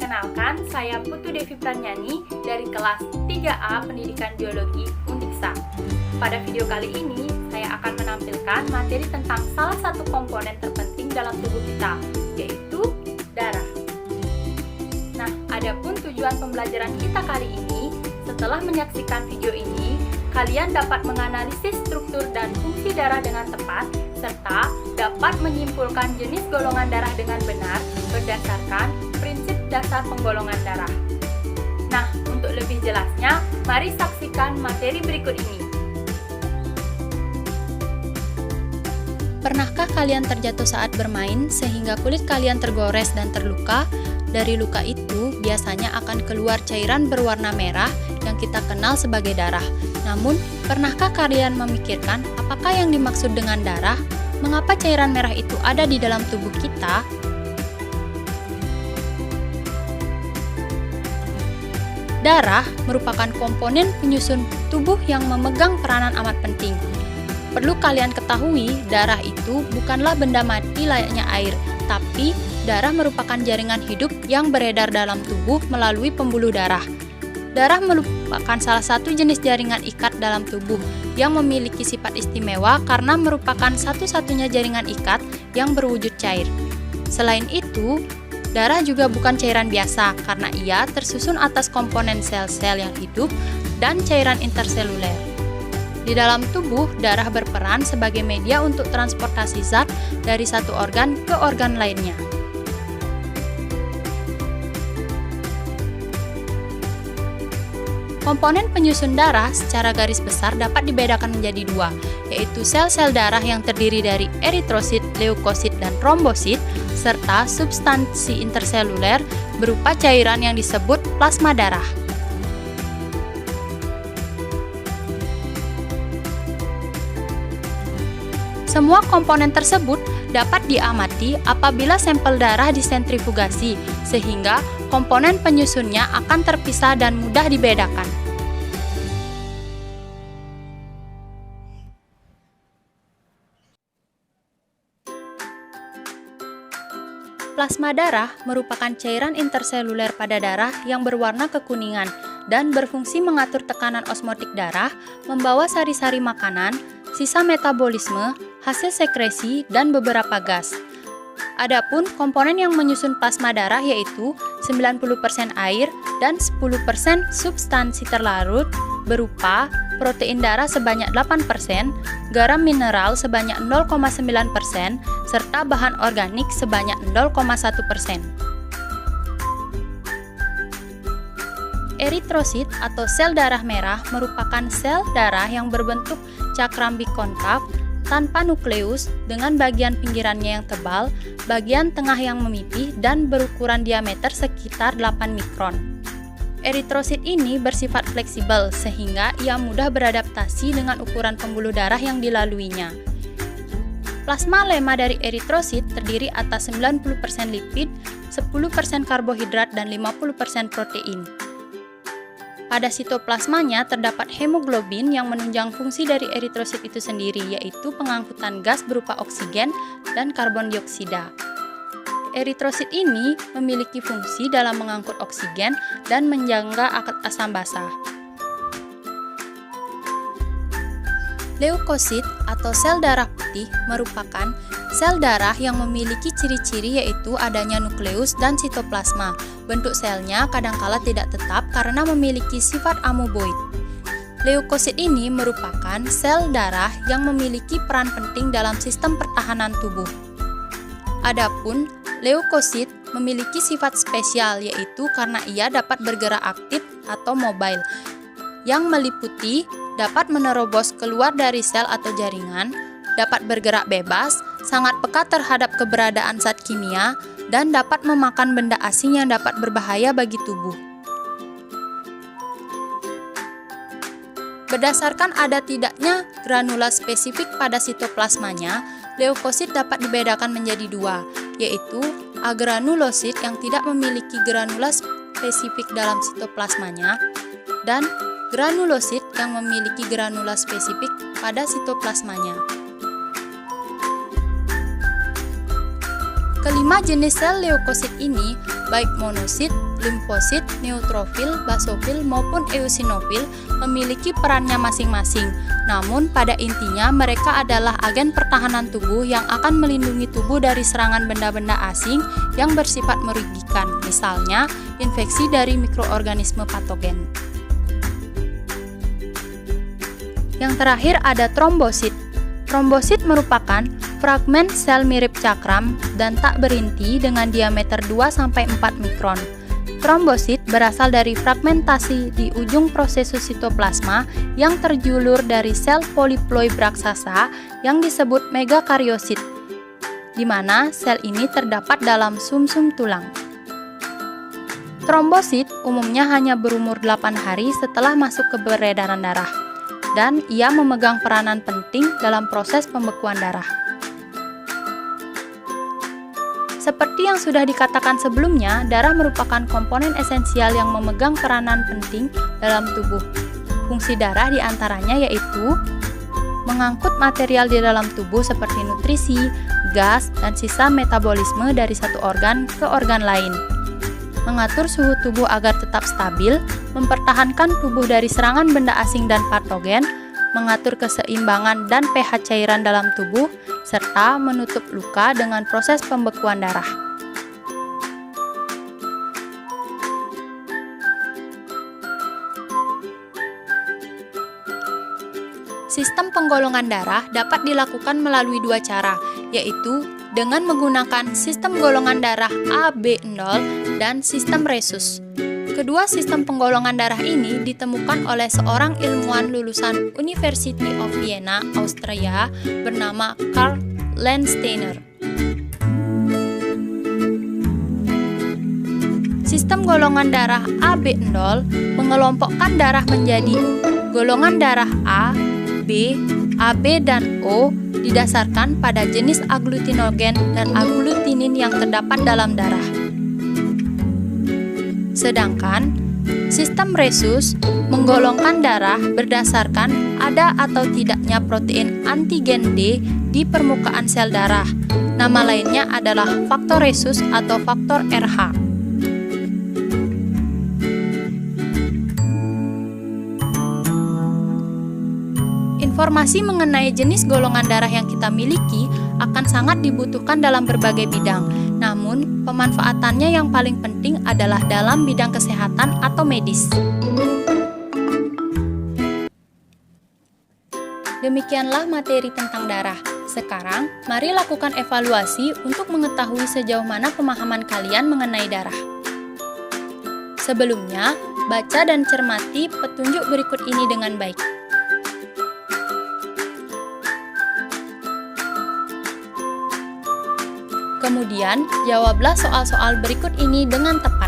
Perkenalkan, saya Putu Devi Pranyani dari kelas 3A Pendidikan Biologi Undiksa. Pada video kali ini, saya akan menampilkan materi tentang salah satu komponen terpenting dalam tubuh kita, yaitu darah. Nah, adapun tujuan pembelajaran kita kali ini, setelah menyaksikan video ini, kalian dapat menganalisis struktur dan fungsi darah dengan tepat, serta dapat menyimpulkan jenis golongan darah dengan benar berdasarkan prinsip dasar penggolongan darah. Nah, untuk lebih jelasnya, mari saksikan materi berikut ini. Pernahkah kalian terjatuh saat bermain sehingga kulit kalian tergores dan terluka? Dari luka itu biasanya akan keluar cairan berwarna merah yang kita kenal sebagai darah. Namun, pernahkah kalian memikirkan apakah yang dimaksud dengan darah? Mengapa cairan merah itu ada di dalam tubuh kita? Darah merupakan komponen penyusun tubuh yang memegang peranan amat penting. Perlu kalian ketahui, darah itu bukanlah benda mati layaknya air, tapi darah merupakan jaringan hidup yang beredar dalam tubuh melalui pembuluh darah. Darah merupakan salah satu jenis jaringan ikat dalam tubuh yang memiliki sifat istimewa karena merupakan satu-satunya jaringan ikat yang berwujud cair. Selain itu, darah juga bukan cairan biasa karena ia tersusun atas komponen sel-sel yang hidup dan cairan interseluler. Di dalam tubuh, darah berperan sebagai media untuk transportasi zat dari satu organ ke organ lainnya. Komponen penyusun darah secara garis besar dapat dibedakan menjadi dua, yaitu sel-sel darah yang terdiri dari eritrosit, leukosit, dan trombosit, serta substansi interseluler berupa cairan yang disebut plasma darah. Semua komponen tersebut dapat diamati apabila sampel darah disentrifugasi, sehingga komponen penyusunnya akan terpisah dan mudah dibedakan. Plasma darah merupakan cairan interseluler pada darah yang berwarna kekuningan dan berfungsi mengatur tekanan osmotik darah, membawa sari-sari makanan, sisa metabolisme, hasil sekresi, dan beberapa gas. Adapun komponen yang menyusun plasma darah yaitu 90% air dan 10% substansi terlarut berupa protein darah sebanyak 8%, garam mineral sebanyak 0,9%, serta bahan organik sebanyak 0,1%. Eritrosit atau sel darah merah merupakan sel darah yang berbentuk cakram bikonkav tanpa nukleus dengan bagian pinggirannya yang tebal, bagian tengah yang memipih, dan berukuran diameter sekitar 8 mikron. Eritrosit ini bersifat fleksibel sehingga ia mudah beradaptasi dengan ukuran pembuluh darah yang dilaluinya. Plasma lema dari eritrosit terdiri atas 90% lipid, 10% karbohidrat, dan 50% protein. Pada sitoplasmanya terdapat hemoglobin yang menunjang fungsi dari eritrosit itu sendiri, yaitu pengangkutan gas berupa oksigen dan karbon dioksida. Eritrosit ini memiliki fungsi dalam mengangkut oksigen dan menjaga asam basah. Leukosit atau sel darah putih merupakan sel darah yang memiliki ciri-ciri yaitu adanya nukleus dan sitoplasma. Bentuk selnya kadangkala tidak tetap karena memiliki sifat amoeboid. Leukosit ini merupakan sel darah yang memiliki peran penting dalam sistem pertahanan tubuh. Adapun leukosit memiliki sifat spesial yaitu karena ia dapat bergerak aktif atau mobile, yang meliputi dapat menerobos keluar dari sel atau jaringan, dapat bergerak bebas, sangat peka terhadap keberadaan zat kimia, dan dapat memakan benda asing yang dapat berbahaya bagi tubuh. Berdasarkan ada tidaknya granula spesifik pada sitoplasmanya, leukosit dapat dibedakan menjadi dua, yaitu agranulosit yang tidak memiliki granula spesifik dalam sitoplasmanya, dan granulosit yang memiliki granula spesifik pada sitoplasmanya. Kelima jenis sel leukosit ini, baik monosit, limfosit, neutrofil, basofil, maupun eosinofil memiliki perannya masing-masing. Namun, pada intinya mereka adalah agen pertahanan tubuh yang akan melindungi tubuh dari serangan benda-benda asing yang bersifat merugikan, misalnya infeksi dari mikroorganisme patogen. Yang terakhir ada trombosit. Trombosit merupakan fragmen sel mirip cakram dan tak berinti dengan diameter 2-4 mikron. Trombosit berasal dari fragmentasi di ujung prosesus sitoplasma yang terjulur dari sel poliploid raksasa yang disebut megakariosit, di mana sel ini terdapat dalam sumsum tulang. Trombosit umumnya hanya berumur 8 hari setelah masuk ke peredaran darah, dan ia memegang peranan penting dalam proses pembekuan darah. Seperti yang sudah dikatakan sebelumnya, darah merupakan komponen esensial yang memegang peranan penting dalam tubuh. Fungsi darah diantaranya yaitu mengangkut material di dalam tubuh seperti nutrisi, gas, dan sisa metabolisme dari satu organ ke organ lain, mengatur suhu tubuh agar tetap stabil, mempertahankan tubuh dari serangan benda asing dan patogen, mengatur keseimbangan dan pH cairan dalam tubuh, serta menutup luka dengan proses pembekuan darah. Sistem penggolongan darah dapat dilakukan melalui dua cara, yaitu dengan menggunakan sistem golongan darah AB0 dan sistem Rhesus. Kedua sistem penggolongan darah ini ditemukan oleh seorang ilmuwan lulusan University of Vienna, Austria, bernama Karl Landsteiner. Sistem golongan darah AB0 mengelompokkan darah menjadi golongan darah A, B, AB, dan O didasarkan pada jenis aglutinogen dan agglutinin yang terdapat dalam darah. Sedangkan sistem Rhesus menggolongkan darah berdasarkan ada atau tidaknya protein antigen D di permukaan sel darah. Nama lainnya adalah faktor Rhesus atau faktor RH. Informasi mengenai jenis golongan darah yang kita miliki akan sangat dibutuhkan dalam berbagai bidang. Namun, pemanfaatannya yang paling penting adalah dalam bidang kesehatan atau medis. Demikianlah materi tentang darah. Sekarang, mari lakukan evaluasi untuk mengetahui sejauh mana pemahaman kalian mengenai darah. Sebelumnya, baca dan cermati petunjuk berikut ini dengan baik. Kemudian, jawablah soal-soal berikut ini dengan tepat.